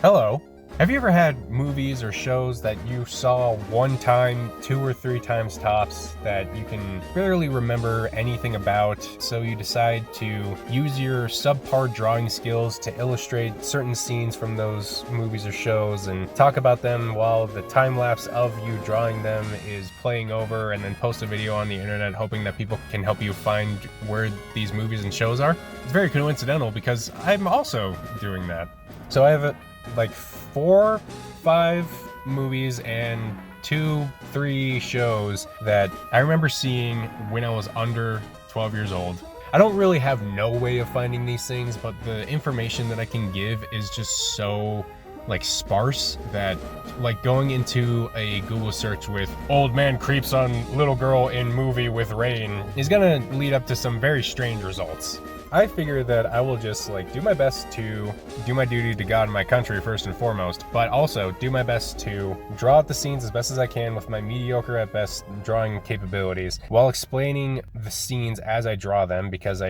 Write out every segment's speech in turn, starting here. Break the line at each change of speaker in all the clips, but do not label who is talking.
Hello. Have you ever had movies or shows that you saw one time, 2 or 3 times tops, that you can barely remember anything about, so you decide to use your subpar drawing skills to illustrate certain scenes from those movies or shows and talk about them while the time lapse of you drawing them is playing over, and then post a video on the internet hoping that people can help you find where these movies and shows are? It's very coincidental because I'm also doing that. So I have like 4, 5 movies and 2, 3 shows that I remember seeing when I was under 12 years old. I don't really have no way of finding these things, but the information that I can give is just so sparse that going into a Google search with "old man creeps on little girl in movie with rain" is gonna lead up to some very strange results. I figure that I will just do my best to do my duty to God and my country first and foremost, but also do my best to draw out the scenes as best as I can with my mediocre at best drawing capabilities, while explaining the scenes as I draw them, because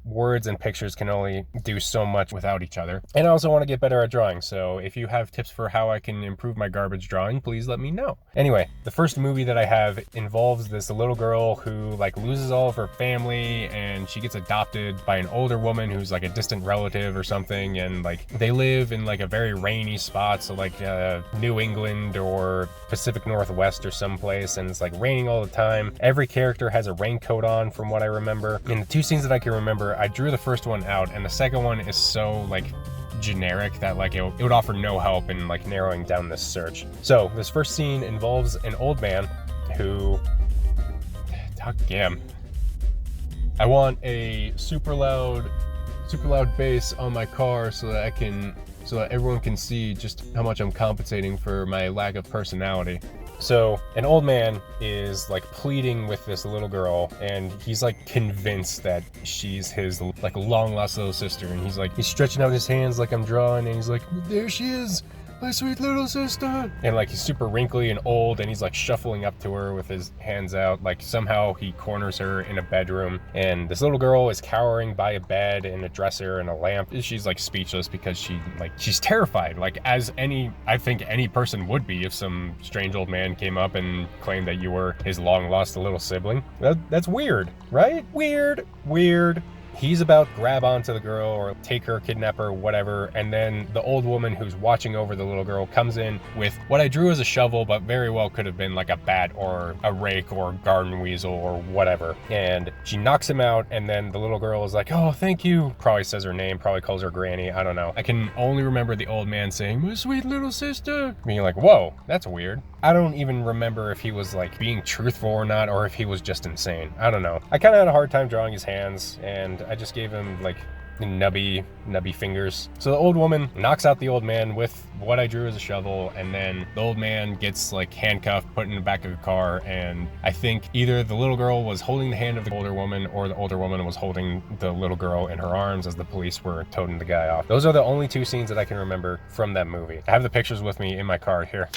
words and pictures can only do so much without each other. And I also want to get better at drawing, so if you have tips for how I can improve my garbage drawing, please let me know. Anyway, the first movie that I have involves this little girl who loses all of her family, and she gets adopted by an older woman who's a distant relative or something, and they live in a very rainy spot, so New England or Pacific Northwest or someplace, and it's raining all the time. Every character has a raincoat on from what I remember. In the 2 scenes that I can remember, I drew the first one out, and the second one is so generic that it would offer no help in narrowing down this search. So this first scene involves an old man who, damn, I want a super loud bass on my car so that everyone can see just how much I'm compensating for my lack of personality. So an old man is pleading with this little girl, and he's convinced that she's his long lost little sister, and he's stretching out his hands like I'm drawing, and he's there she is, my sweet little sister. And he's super wrinkly and old, and he's shuffling up to her with his hands out. Somehow he corners her in a bedroom, and this little girl is cowering by a bed and a dresser and a lamp. She's speechless because she's terrified, as I think any person would be if some strange old man came up and claimed that you were his long lost little sibling. That's weird, right? Weird. He's about to grab onto the girl or take her, kidnap her, whatever, and then the old woman who's watching over the little girl comes in with what I drew as a shovel, but very well could have been a bat or a rake or garden weasel or whatever. And she knocks him out, and then the little girl is "Oh, thank you." Probably says her name, probably calls her Granny, I don't know. I can only remember the old man saying, "My sweet little sister." Being whoa, that's weird. I don't even remember if he was being truthful or not, or if he was just insane. I don't know. I kind of had a hard time drawing his hands, and I just gave him nubby fingers. So the old woman knocks out the old man with what I drew as a shovel, and then the old man gets handcuffed, put in the back of the car, and I think either the little girl was holding the hand of the older woman, or the older woman was holding the little girl in her arms as the police were toting the guy off. Those are the only 2 scenes that I can remember from that movie. I have the pictures with me in my car here.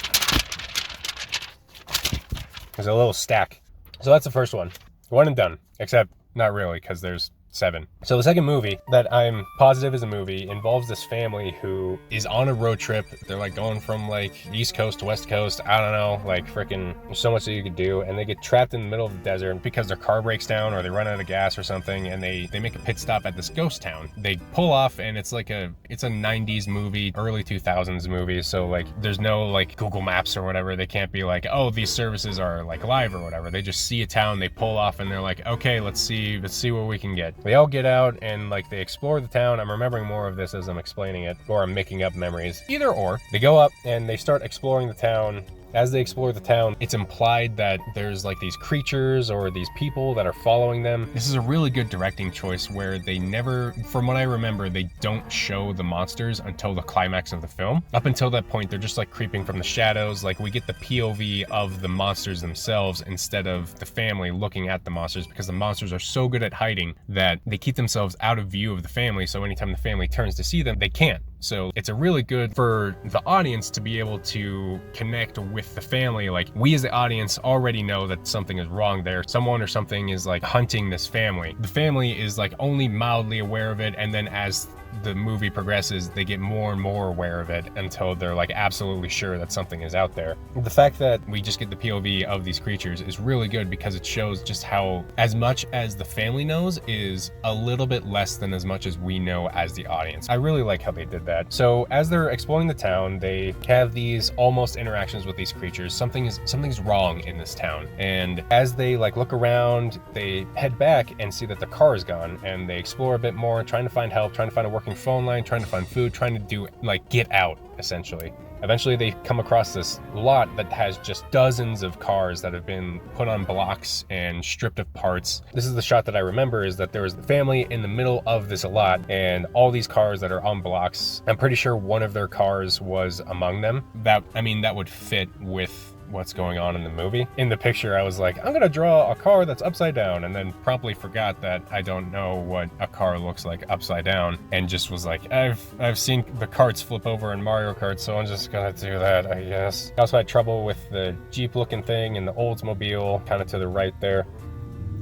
There's a little stack. So that's the first one. One and done. Except not really, because there's 7. So the second movie that I'm positive is a movie involves this family who is on a road trip. They're going from East Coast to West Coast. I don't know, freaking there's so much that you could do, and they get trapped in the middle of the desert because their car breaks down or they run out of gas or something, and they make a pit stop at this ghost town. They pull off, and it's a 90s movie, early 2000s movie, so there's no Google Maps or whatever. They can't be oh, these services are live or whatever. They just see a town, they pull off, and they're okay, let's see what we can get. They all get out and they explore the town. I'm remembering more of this as I'm explaining it, or I'm making up memories. Either or. They go up and they start exploring the town. As they explore the town, it's implied that there's these creatures or these people that are following them. This is a really good directing choice where they never, from what I remember, they don't show the monsters until the climax of the film. Up until that point, they're just creeping from the shadows. We get the POV of the monsters themselves instead of the family looking at the monsters, because the monsters are so good at hiding that they keep themselves out of view of the family, so anytime the family turns to see them, they can't. So it's a really good for the audience to be able to connect with the family. We as the audience already know that something is wrong there. Someone or something is hunting this family. The family is only mildly aware of it, and then as the movie progresses, they get more and more aware of it until they're like absolutely sure that something is out there. The fact that we just get the POV of these creatures is really good because it shows just how as much as the family knows is a little bit less than as much as we know as the audience. I really like how they did that. So as they're exploring the town, they have these almost interactions with these creatures. Something's wrong in this town. And as they like look around, they head back and see that the car is gone, and they explore a bit more, trying to find help, trying to find a working phone line, trying to find food, trying to do like get out essentially. Eventually they come across this lot that has just dozens of cars that have been put on blocks and stripped of parts. This is the shot that I remember, is that there was the family in the middle of this lot and all these cars that are on blocks. I'm pretty sure one of their cars was among them. That would fit with what's going on in the movie. In the picture, I was like, I'm gonna draw a car that's upside down, and then promptly forgot that I don't know what a car looks like upside down, and just was like, I've seen the carts flip over in Mario Kart, so I'm just gonna do that, I guess. I also had trouble with the Jeep looking thing and the Oldsmobile kind of to the right there,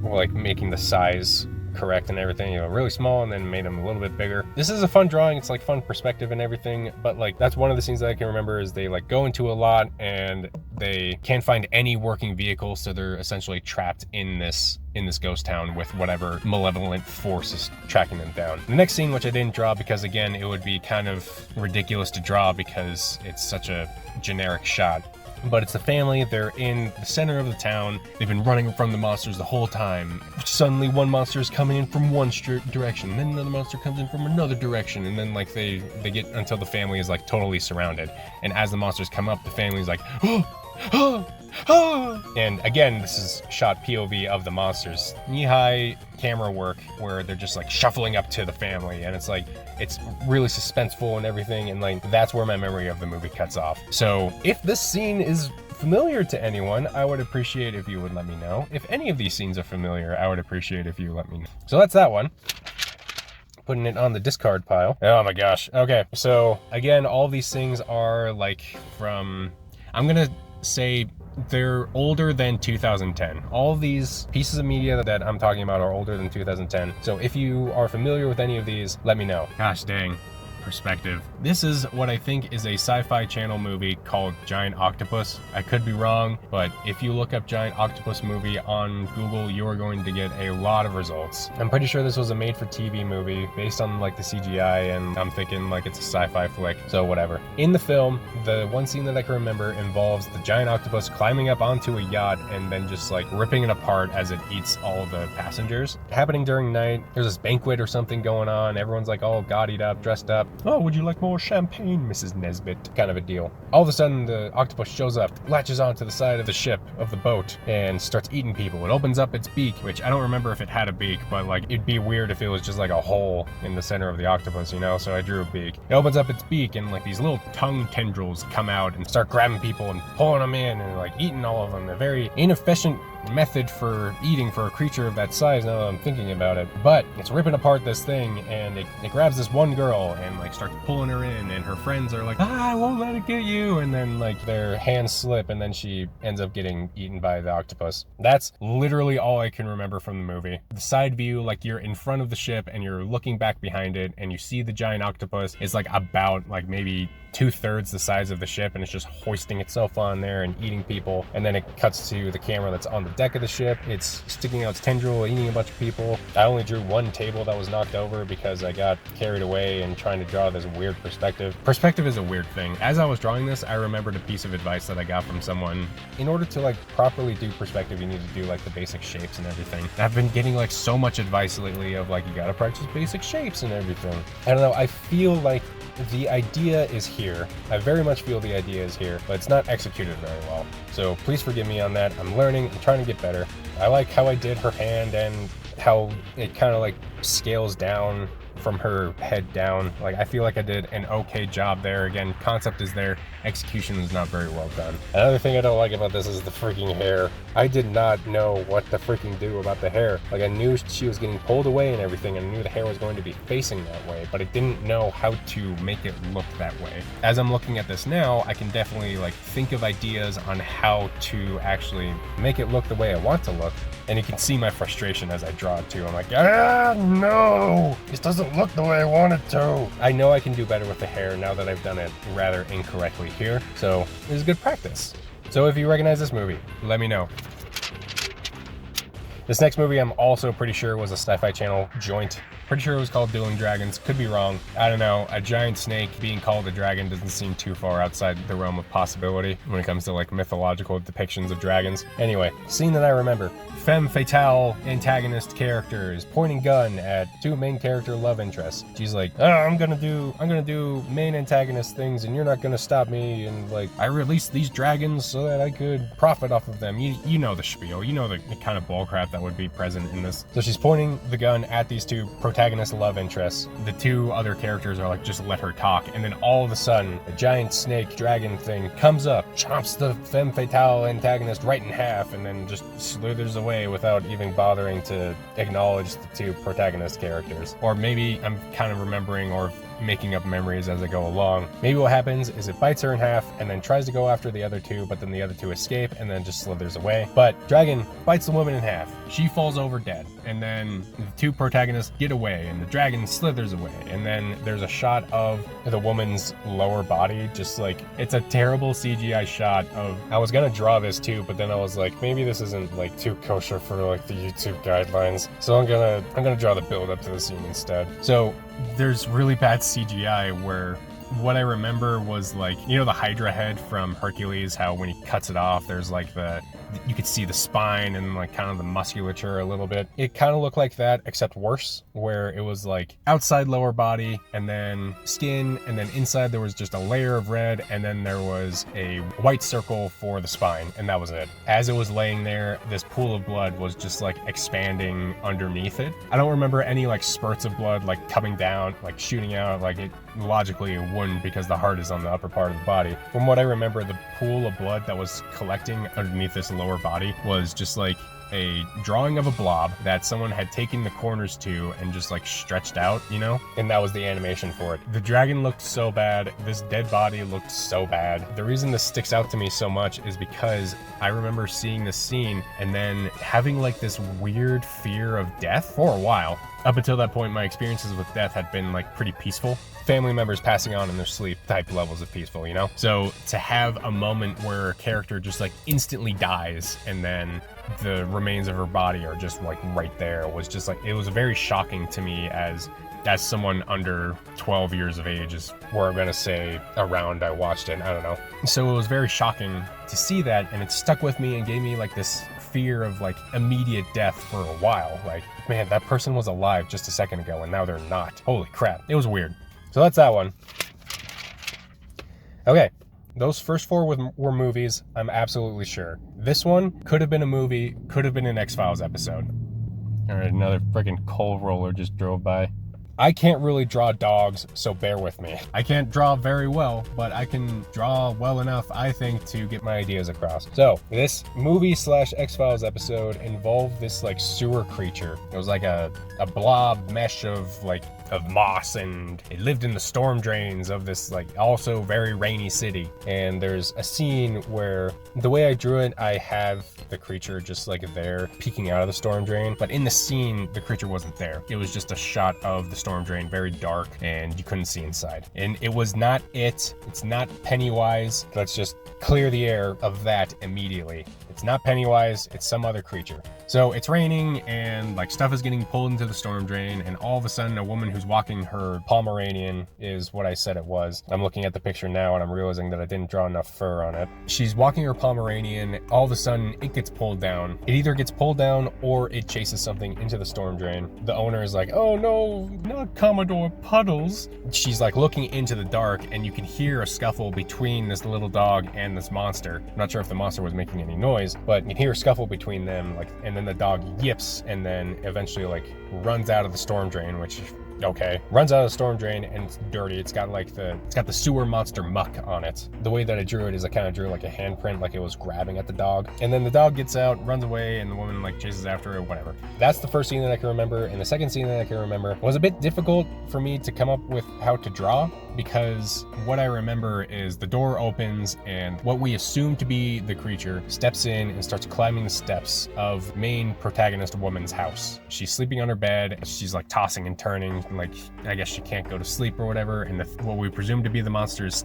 like making the size correct and everything, you know, really small and then made them a little bit bigger. This is a fun drawing. It's like fun perspective and everything, but like that's one of the scenes that I can remember is they like go into a lot and they can't find any working vehicle, so they're essentially trapped in this ghost town with whatever malevolent force is tracking them down. The next scene, which I didn't draw because again it would be kind of ridiculous to draw because it's such a generic shot, but it's the family. They're in the center of the town. They've been running from the monsters the whole time. Suddenly one monster is coming in from one direction, then another monster comes in from another direction, and then like they get until the family is like totally surrounded. And as the monsters come up, the family's like, and again, this is shot POV of the monsters. Knee-high camera work where they're just like shuffling up to the family, and it's like, it's really suspenseful and everything, and like that's where my memory of the movie cuts off. So if this scene is familiar to anyone, I would appreciate if you would let me know. If any of these scenes are familiar, I would appreciate if you let me know. So that's that one. Putting it on the discard pile. Oh my gosh. Okay, so again, all these things are like from, I'm gonna say they're older than 2010. All of these pieces of media that I'm talking about are older than 2010. So if you are familiar with any of these, let me know. Gosh dang. Perspective. This is what I think is a Sci-Fi Channel movie called Giant Octopus. I could be wrong, but if you look up Giant Octopus movie on Google, you are going to get a lot of results. I'm pretty sure this was a made-for-TV movie based on like the CGI, and I'm thinking like it's a sci-fi flick, so whatever. In the film, the one scene that I can remember involves the giant octopus climbing up onto a yacht and then just like ripping it apart as it eats all the passengers. Happening during night, there's this banquet or something going on, everyone's like all gaudied up, dressed up. Oh, would you like more champagne, Mrs. Nesbit? Kind of a deal. All of a sudden, the octopus shows up, latches onto the side of the ship, of the boat, and starts eating people. It opens up its beak, which I don't remember if it had a beak, but like, it'd be weird if it was just like a hole in the center of the octopus, you know? So I drew a beak. It opens up its beak, and like these little tongue tendrils come out and start grabbing people and pulling them in and like eating all of them. A very inefficient method for eating for a creature of that size, now that I'm thinking about it. But it's ripping apart this thing, and it grabs this one girl and like starts pulling her in, and her friends are like, I won't let it get you, and then like their hands slip, and then she ends up getting eaten by the octopus. That's literally all I can remember from the movie. The side view, like you're in front of the ship and you're looking back behind it and you see the giant octopus is like about like maybe 2/3 the size of the ship, and it's just hoisting itself on there and eating people. And then it cuts to the camera that's on the deck of the ship. It's sticking out its tendril, eating a bunch of people. I only drew one table that was knocked over because I got carried away and trying to draw this weird perspective. Perspective is a weird thing. As I was drawing this, I remembered a piece of advice that I got from someone. In order to like properly do perspective, you need to do like the basic shapes and everything. I've been getting like so much advice lately of like, you gotta practice basic shapes and everything. I don't know, I feel like the idea is here. I very much feel the idea is here, but it's not executed very well. So please forgive me on that. I'm learning, I'm trying to get better. I like how I did her hand and how it kind of like scales down from her head down. Like, I feel like I did an okay job there. Again, concept is there, execution is not very well done. Another thing I don't like about this is the freaking hair. I did not know what to freaking do about the hair. Like, I knew she was getting pulled away and everything, and I knew the hair was going to be facing that way, but I didn't know how to make it look that way. As I'm looking at this now, I can definitely like think of ideas on how to actually make it look the way I want to look. And you can see my frustration as I draw it too. I'm like, no, this doesn't doesn't look the way I want it to. I know I can do better with the hair now that I've done it rather incorrectly here, so it was good practice. So if you recognize this movie, let me know. This next movie I'm also pretty sure was a Sci-Fi Channel joint. Pretty sure it was called Dueling Dragons. Could be wrong. I don't know. A giant snake being called a dragon doesn't seem too far outside the realm of possibility when it comes to like mythological depictions of dragons. Anyway, scene that I remember. Femme fatale antagonist characters pointing gun at two main character love interests. She's like, oh, I'm gonna do main antagonist things and you're not gonna stop me, and like I released these dragons so that I could profit off of them. You know the spiel. You know the kind of bullcrap that would be present in this. So she's pointing the gun at these two protagonist love interests. The two other characters are like, just let her talk, and then all of a sudden a giant snake dragon thing comes up, chomps the femme fatale antagonist right in half, and then just slithers away without even bothering to acknowledge the two protagonist characters. Or maybe I'm kind of remembering or making up memories as I go along. Maybe what happens is it bites her in half and then tries to go after the other two, but then the other two escape and then just slithers away. But dragon bites the woman in half. She falls over dead, and then the two protagonists get away and the dragon slithers away, and then there's a shot of the woman's lower body, just like, it's a terrible CGI shot of, I was gonna draw this too, but then I was like, maybe this isn't like too kosher for like the YouTube guidelines, so I'm gonna draw the build up to the scene instead. So there's really bad CGI where what I remember was like, you know, the Hydra head from Hercules, how when he cuts it off, there's like you could see the spine and like kind of the musculature a little bit. It kind of looked like that, except worse, where it was like outside lower body and then skin, and then inside there was just a layer of red, and then there was a white circle for the spine, and that was it. As it was laying there, this pool of blood was just like expanding underneath it. I don't remember any like spurts of blood like coming down, like shooting out, like it logically it wouldn't because the heart is on the upper part of the body. From what I remember, the pool of blood that was collecting underneath this lower body was just like a drawing of a blob that someone had taken the corners to and just like stretched out, you know? And that was the animation for it. The dragon looked so bad. This dead body looked so bad. The reason this sticks out to me so much is because I remember seeing this scene and then having like this weird fear of death for a while. Up until that point, my experiences with death had been like pretty peaceful. Family members passing on in their sleep type levels of peaceful, you know? So to have a moment where a character just like instantly dies and then the remains of her body are just like right there was just like, it was very shocking to me as someone under 12 years of age is where I'm gonna say around I watched it, I don't know. So it was very shocking to see that, and it stuck with me and gave me like this fear of like immediate death for a while. Like, man, that person was alive just a second ago and now they're not. Holy crap, it was weird. So that's that one. Okay, those first four were movies, I'm absolutely sure. This one could have been a movie, could have been an X-Files episode. All right, another freaking coal roller just drove by. I can't really draw dogs, so bear with me. I can't draw very well, but I can draw well enough, I think, to get my ideas across. So, this movie/X-Files episode involved this, like, sewer creature. It was like a blob mesh of moss, and it lived in the storm drains of this, like, also very rainy city. And there's a scene where, the way I drew it, I have the creature just, like, there, peeking out of the storm drain. But in the scene, the creature wasn't there. It was just a shot of the storm drain, very dark, and you couldn't see inside. And it was not it. It's not Pennywise. Let's just clear the air of that immediately. It's not Pennywise, it's some other creature. So it's raining and like stuff is getting pulled into the storm drain, and all of a sudden a woman who's walking her Pomeranian is what I said it was. I'm looking at the picture now and I'm realizing that I didn't draw enough fur on it. She's walking her Pomeranian, all of a sudden it gets pulled down. It either gets pulled down or it chases something into the storm drain. The owner is like, oh no, not Commodore Puddles. She's like looking into the dark and you can hear a scuffle between this little dog and this monster. I'm not sure if the monster was making any noise, but you can hear a scuffle between them, like, and then the dog yips and then eventually like runs out of the storm drain, which, okay, runs out of the storm drain and it's dirty. It's got the sewer monster muck on it. The way that I drew it is I kind of drew like a handprint, like it was grabbing at the dog, and then the dog gets out, runs away, and the woman like chases after it, whatever. That's the first scene that I can remember. And the second scene that I can remember was a bit difficult for me to come up with how to draw, because what I remember is the door opens and what we assume to be the creature steps in and starts climbing the steps of main protagonist woman's house. She's sleeping on her bed. She's like tossing and turning, like I guess she can't go to sleep or whatever. And what we presume to be the monster is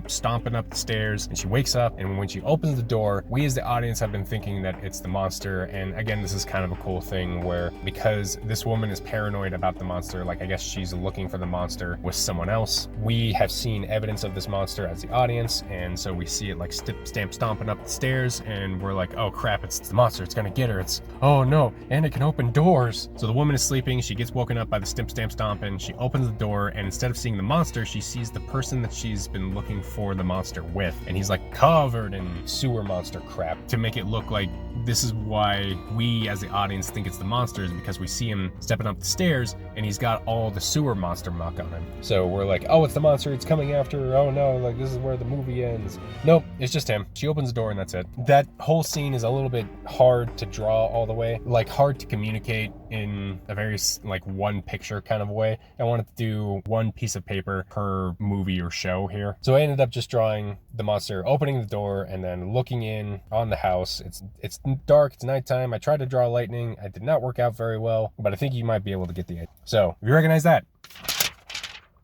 stomping up the stairs. And she wakes up, and when she opens the door, we as the audience have been thinking that it's the monster. And again, this is kind of a cool thing where because this woman is paranoid about the monster, like I guess she's looking for the monster with someone else, we have seen evidence of this monster as the audience, and so we see it like stomping up the stairs, and we're like, oh crap, it's the monster, it's gonna get her, it's, oh no, and it can open doors. So the woman is sleeping, she gets woken up by the stomp, and she opens the door, and instead of seeing the monster, she sees the person that she's been looking for the monster with, and he's like covered in sewer monster crap to make it look like this is why we as the audience think it's the monster, is because we see him stepping up the stairs and he's got all the sewer monster muck on him. So we're like, oh, it's the monster, it's coming after her, oh no, like this is where the movie ends. Nope, it's just him. She opens the door and that's it. That whole scene is a little bit hard to draw all the way, like hard to communicate in a very like one picture kind of way. I wanted to do one piece of paper per movie or show here. So I ended up just drawing the monster opening the door and then looking in on the house. It's dark, it's nighttime. I tried to draw lightning. It did not work out very well, but I think you might be able to get the idea. So if you recognize that,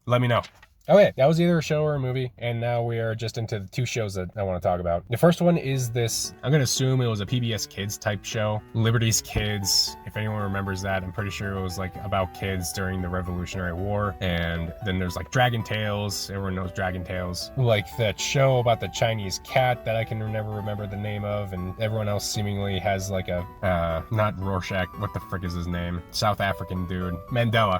let me know. Okay, that was either a show or a movie, and now we are just into the two shows that I want to talk about. The first one is this, I'm going to assume it was a PBS Kids type show, Liberty's Kids. If anyone remembers that, I'm pretty sure it was like about kids during the Revolutionary War. And then there's like Dragon Tales, everyone knows Dragon Tales. Like that show about the Chinese cat that I can never remember the name of, and everyone else seemingly has like a, not Rorschach, what the frick is his name? South African dude, Mandela.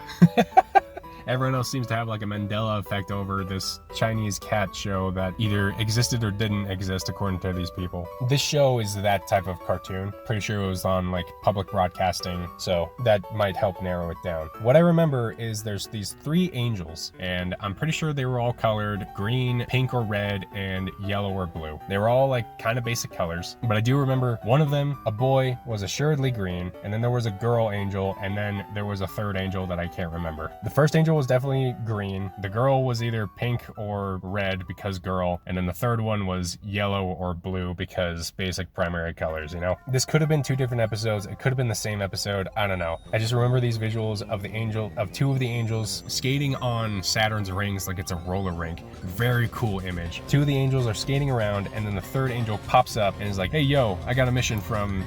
Everyone else seems to have like a Mandela effect over this Chinese cat show that either existed or didn't exist according to these people. This show is that type of cartoon. Pretty sure it was on like public broadcasting, so that might help narrow it down. What I remember is there's these three angels, and I'm pretty sure they were all colored green, pink or red, and yellow or blue. They were all like kind of basic colors, but I do remember one of them, a boy, was assuredly green, and then there was a girl angel, and then there was a third angel that I can't remember. The first angel was definitely green. The girl was either pink or red because girl, and then the third one was yellow or blue because basic primary colors, you know? This could have been two different episodes. It could have been the same episode. I don't know. I just remember these visuals of two of the angels skating on Saturn's rings like it's a roller rink. Very cool image. Two of the angels are skating around, and then the third angel pops up and is like, hey yo, I got a mission from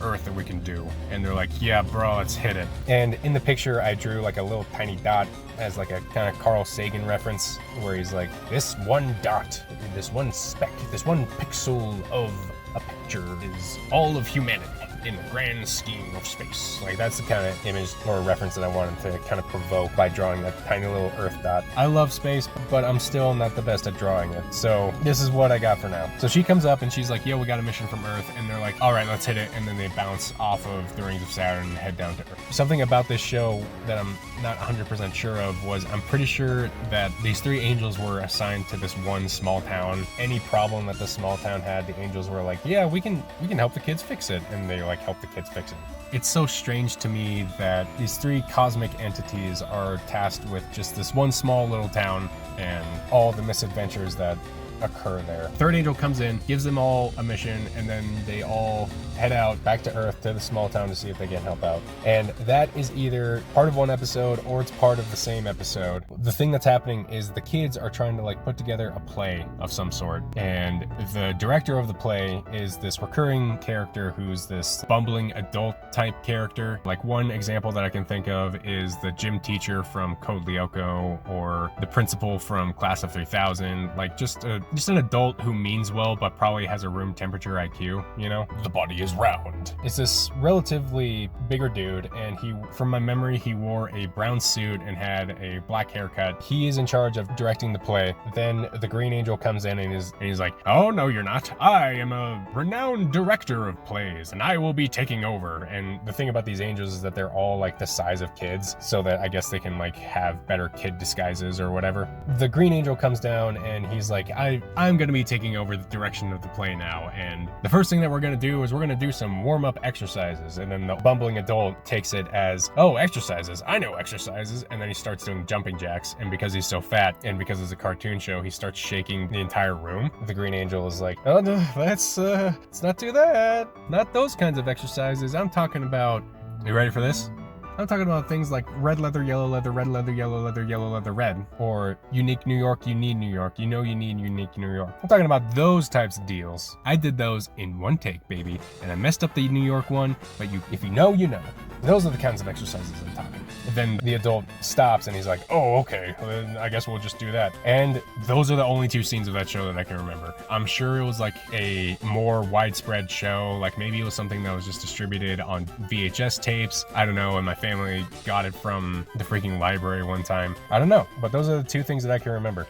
Earth that we can do. And they're like, yeah bro, let's hit it. And in the picture I drew like a little tiny dot as like a kind of Carl Sagan reference, where he's like, this one dot, this one speck, this one pixel of a picture is all of humanity in the grand scheme of space. Like that's the kind of image or reference that I wanted to kind of provoke by drawing that tiny little Earth dot. I love space, but I'm still not the best at drawing it. So this is what I got for now. So she comes up and she's like, yo, we got a mission from Earth. And they're like, all right, let's hit it. And then they bounce off of the rings of Saturn and head down to Earth. Something about this show that I'm not 100% sure of was I'm pretty sure that these three angels were assigned to this one small town. Any problem that the small town had, the angels were like, yeah, we can help the kids fix it. And they like help the kids fix it. It's so strange to me that these three cosmic entities are tasked with just this one small little town and all the misadventures that occur there. Third angel comes in, gives them all a mission, and then they all head out back to Earth to the small town to see if they can help out. And that is either part of one episode or it's part of the same episode. The thing that's happening is the kids are trying to like put together a play of some sort, and the director of the play is this recurring character who's this bumbling adult type character. Like one example that I can think of is the gym teacher from Code Lyoko or the principal from Class of 3000, like just an adult who means well but probably has a room temperature IQ, you know? The body is round. It's this relatively bigger dude, and from my memory, he wore a brown suit and had a black haircut. He is in charge of directing the play. Then the Green Angel comes in and he's like, oh no you're not. I am a renowned director of plays and I will be taking over. And the thing about these angels is that they're all like the size of kids, so that I guess they can like have better kid disguises or whatever. The Green Angel comes down and he's like, I I'm gonna be taking over the direction of the play now, and the first thing that we're gonna do is we're gonna do some warm-up exercises. And then the bumbling adult takes it as, oh, exercises, I know exercises, and then he starts doing jumping jacks. And because he's so fat and because it's a cartoon show, he starts shaking the entire room. The Green Angel is like, oh no, let's not do that, not those kinds of exercises. I'm talking about, you ready for this? I'm talking about things like red leather, yellow leather, red leather, yellow leather, yellow leather, red. Or unique New York, you need New York. You know you need unique New York. I'm talking about those types of deals. I did those in one take, baby. And I messed up the New York one, but if you know, you know. Those are the kinds of exercises I'm talking. And then the adult stops and he's like, oh, okay, well, then I guess we'll just do that. And those are the only 2 scenes of that show that I can remember. I'm sure it was like a more widespread show. Like maybe it was something that was just distributed on VHS tapes. I don't know, and my family got it from the freaking library one time. I don't know, but those are the 2 things that I can remember.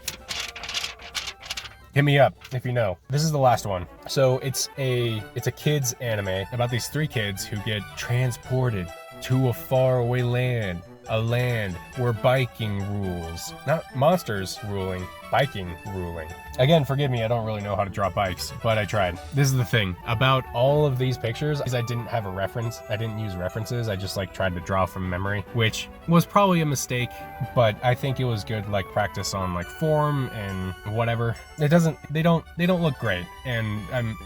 Hit me up if you know. This is the last one. So it's a kids anime about these 3 kids who get transported to a faraway land. A land where biking rules. Not monsters ruling, biking ruling. Again, forgive me, I don't really know how to draw bikes, but I tried. This is the thing about all of these pictures is I didn't have a reference. I didn't use references. I just like tried to draw from memory, which was probably a mistake, but I think it was good like practice on like form and whatever. They don't look great, and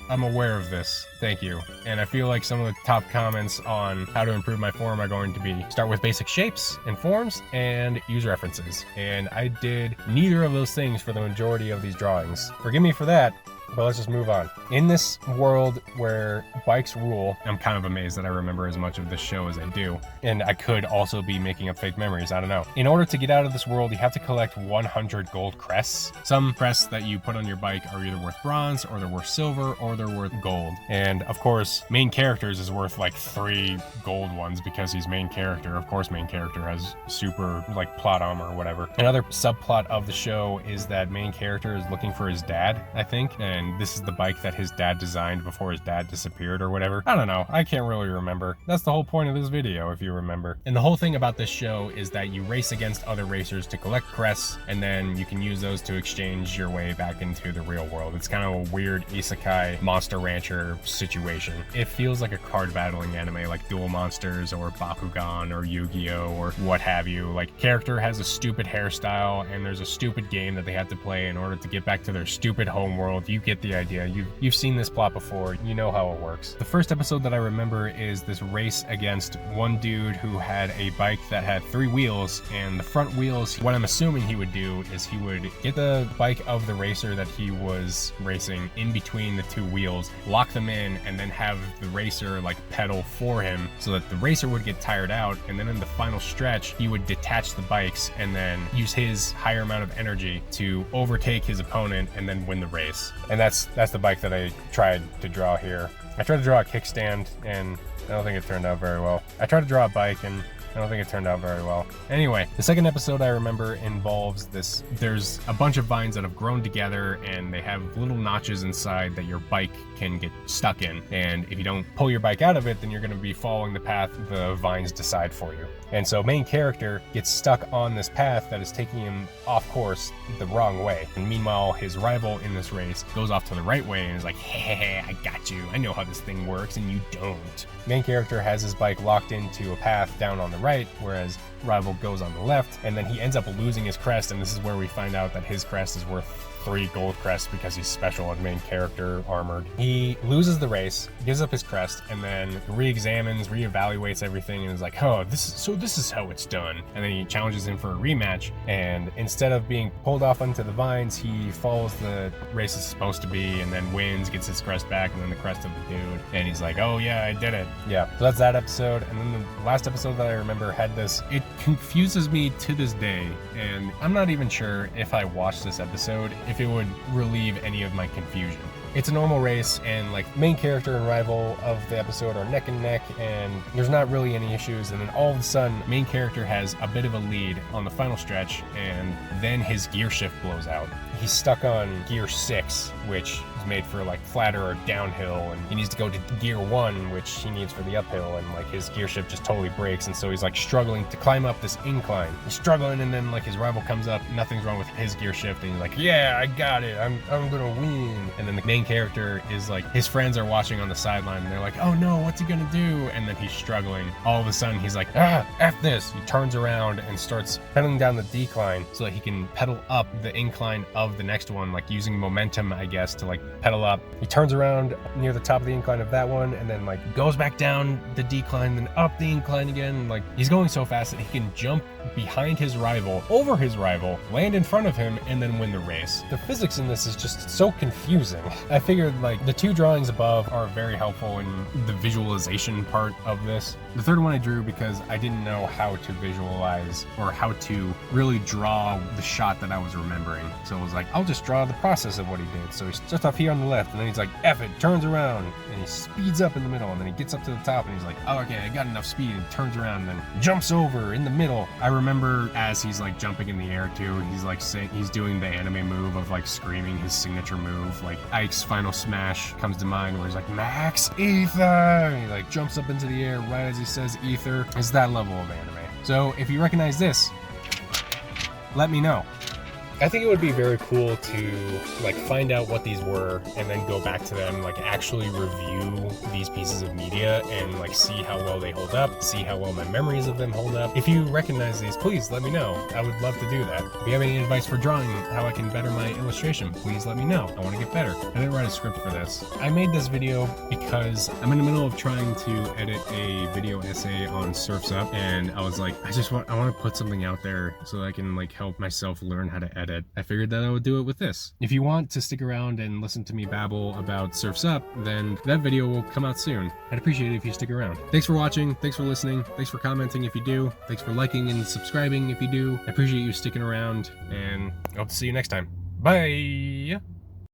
I'm aware of this. Thank you. And I feel like some of the top comments on how to improve my form are going to be start with basic shapes and forms and use references. And I did neither of those things for the majority of these drawings. Forgive me for that, but let's just move on. In this world where bikes rule, I'm kind of amazed that I remember as much of this show as I do. And I could also be making up fake memories, I don't know. In order to get out of this world, you have to collect 100 gold crests. Some crests that you put on your bike are either worth bronze, or they're worth silver, or they're worth gold. And of course, main characters is worth like 3 gold ones because he's main character. Of course, main character has super like plot armor or whatever. Another subplot of the show is that main character is looking for his dad, I think. And this is the bike that his dad designed before his dad disappeared or whatever. I don't know. I can't really remember. That's the whole point of this video, if you remember. And the whole thing about this show is that you race against other racers to collect crests, and then you can use those to exchange your way back into the real world. It's kind of a weird Isekai Monster Rancher situation. It feels like a card battling anime like Duel Monsters or Bakugan or Yu-Gi-Oh or what have you. Like, character has a stupid hairstyle and there's a stupid game that they have to play in order to get back to their stupid homeworld. You get the idea. You've seen this plot before. You know how it works. The first episode that I remember is this race against one dude who had a bike that had 3 wheels, and the front wheels, what I'm assuming he would do is he would get the bike of the racer that he was racing in between the 2 wheels, lock them in, and then have the racer like pedal for him so that the racer would get tired out, and then in the final stretch he would detach the bikes and then use his higher amount of energy to overtake his opponent and then win the race. And that's the bike that I tried to draw here. I tried to draw a kickstand and I don't think it turned out very well. I tried to draw a bike and I don't think it turned out very well. Anyway, the second episode I remember involves this. There's a bunch of vines that have grown together and they have little notches inside that your bike can get stuck in. And if you don't pull your bike out of it, then you're going to be following the path the vines decide for you. And so main character gets stuck on this path that is taking him off course the wrong way. And meanwhile, his rival in this race goes off to the right way and is like, hey, I got you. I know how this thing works and you don't. Main character has his bike locked into a path down on the right, whereas rival goes on the left, and then he ends up losing his crest, and this is where we find out that his crest is worth 3 gold crests because he's special and main character armored. He loses the race, gives up his crest, and then reevaluates everything and is like, oh, this is how it's done. And then he challenges him for a rematch, and instead of being pulled off onto the vines, he follows the race is supposed to be and then wins, gets his crest back, and then the crest of the dude, and he's like, oh yeah, I did it. Yeah, so that's that episode. And then the last episode that I remember had this. It confuses me to this day, and I'm not even sure if I watched this episode if it would relieve any of my confusion. It's a normal race, and like main character and rival of the episode are neck and neck, and there's not really any issues. And then all of a sudden, main character has a bit of a lead on the final stretch, and then his gear shift blows out. he's stuck on gear 6, which is made for like flatter or downhill, and he needs to go to gear 1, which he needs for the uphill, and like his gear shift just totally breaks, and so he's like struggling to climb up this incline. He's struggling, and then like his rival comes up, nothing's wrong with his gear shift, and he's like, yeah, I got it, I'm gonna win. And then the main character is like, his friends are watching on the sideline, and they're like, oh no, what's he gonna do? And then he's struggling. All of a sudden he's like, F this. He turns around and starts pedaling down the decline so that he can pedal up the incline of the next one, like using momentum, I guess, to like pedal up. He turns around near the top of the incline of that one, and then like goes back down the decline, then up the incline again. And, like, he's going so fast that he can jump behind his rival, over his rival, land in front of him, and then win the race. The physics in this is just so confusing. I figured like the 2 drawings above are very helpful in the visualization part of this. The third one I drew because I didn't know how to visualize or how to really draw the shot that I was remembering. So it was like, I'll just draw the process of what he did. So he starts off here on the left, and then he's like, F it, turns around, and he speeds up in the middle, and then he gets up to the top, and he's like, oh, okay, I got enough speed, and turns around, and then jumps over in the middle. I remember as he's like jumping in the air too, he's like saying, he's doing the anime move of like screaming his signature move. Like Ike's Final Smash comes to mind, where he's like, Max Ether, and he like jumps up into the air right as he says ether. It's that level of anime. So if you recognize this, let me know. I think it would be very cool to like find out what these were and then go back to them, like actually review these pieces of media and like see how well they hold up, see how well my memories of them hold up. If you recognize these, please let me know. I would love to do that. If you have any advice for drawing, how I can better my illustration, please let me know. I want to get better. I didn't write a script for this. I made this video because I'm in the middle of trying to edit a video essay on Surf's Up, and I was like, I want to put something out there so that I can like help myself learn how to edit. I figured that I would do it with this. If you want to stick around and listen to me babble about Surf's Up, then that video will come out soon. I'd appreciate it if you stick around. Thanks for watching, thanks for listening, thanks for commenting if you do, thanks for liking and subscribing if you do. I appreciate you sticking around, and I hope to see you next time. Bye!